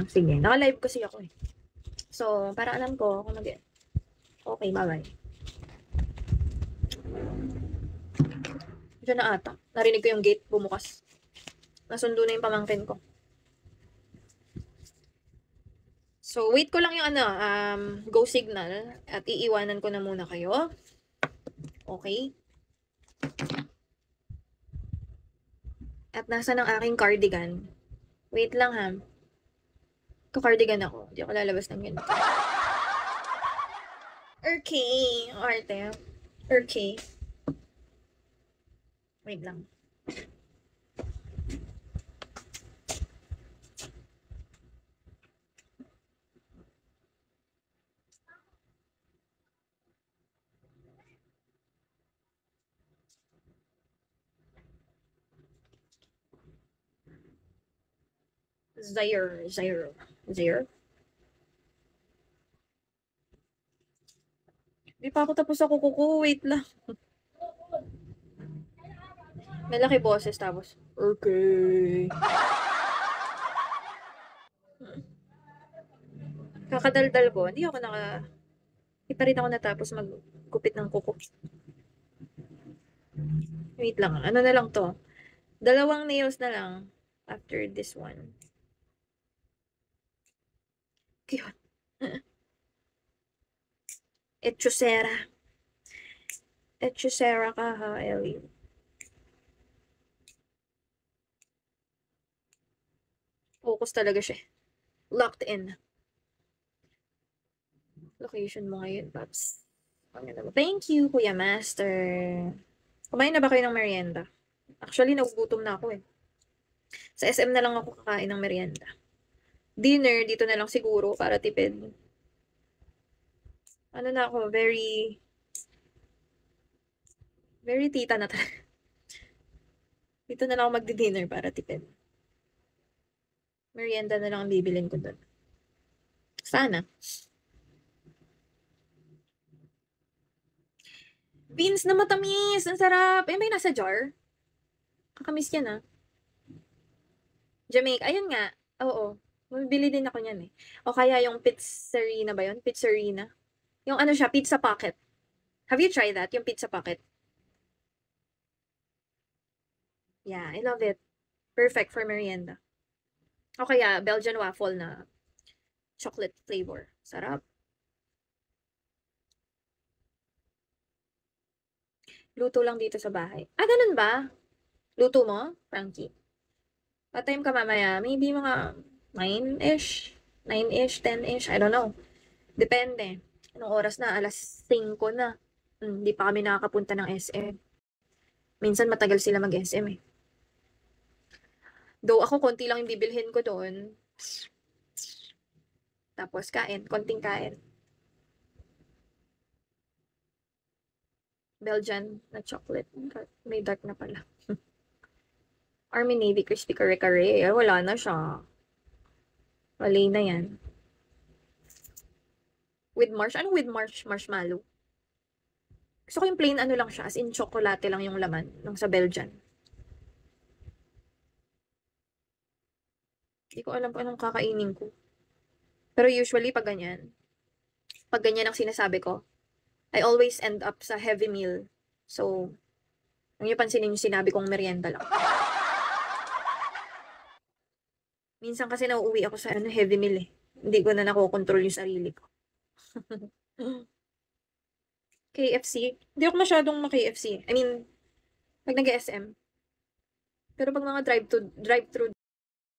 Sige. Naka-live kasi ako eh. So, para alam ko kung mag- Okay, bye-bye. Diyan na ata. Narinig ko yung gate bumukas. Nasundo na yung pamangkin ko. So, wait ko lang yung go signal at iiwanan ko na muna kayo. Okay? At nasa ng aking cardigan. Wait lang ha. Ka-cardigan ako. Hindi ako lalabas ng ganito. Okay. Arte. Okay. Wait lang. Zaire. Di pa ako tapos ako kuko. Wait lang. Malaki boses tapos. Okay. Kakadaldal ko. Hindi ako naka... Di pa rin ako natapos maggupit ng kuko. Wait lang. Ano na lang to? 2 nails na lang after this one. Cute. Etchusera. Etchusera ka ha, Ellie. Focus talaga siya. Locked in. Location mo ngayon, Paps. Thank you, Kuya Master. Kumain na ba kayo ng merienda? Actually, nagugutom na ako eh. Sa SM na lang ako kakain ng merienda. Dinner, dito na lang siguro para tipid. Ano na ako, very tita na talaga. Dito na lang ako magdi-dinner para tipid. Merienda na lang ang bibilin ko doon. Sana. Beans na matamis! Ang sarap! Ayun ba yung nasa jar? Kakamiss yan ah. Jamaica. Ayun nga. Oo. Mabibili din ako niyan eh. O kaya yung pizzerina ba yun? Pizzerina. Yung ano siya, pizza pocket. Have you tried that? Yung pizza pocket? Yeah, I love it. Perfect for merienda. O kaya Belgian waffle na chocolate flavor. Sarap. Luto lang dito sa bahay. Ganun ba? Luto mo, Frankie? Pa-time ka mamaya. Maybe mga 9-ish. 9-ish, 10-ish. I don't know. Depende. Anong oras na? Alas 5 na. Hindi pa kami nakakapunta ng SM. Minsan matagal sila mag-SM eh. Though ako, konti lang yung bibilhin ko doon. Tapos kain. Konting kain. Belgian na chocolate. May dark na pala. Army Navy crispy kare-kare. Wala na siya. Wala na yan. With Ano with marshmallow? Gusto ko yung plain ano lang siya. As in chocolate lang yung laman. Nung sa Belgian. Hindi ko alam kung anong kakainin ko. Pero usually pag ganyan ang sinasabi ko, I always end up sa heavy meal. So, kung niyo pansinin yung sinabi kong merienda lang. Minsan kasi nauuwi ako sa heavy meal eh. Hindi ko na nakokontrol yung sarili ko. KFC? Hindi ako masyadong ma-KFC. I mean, pag nag-SM. Pero pag mga drive-thru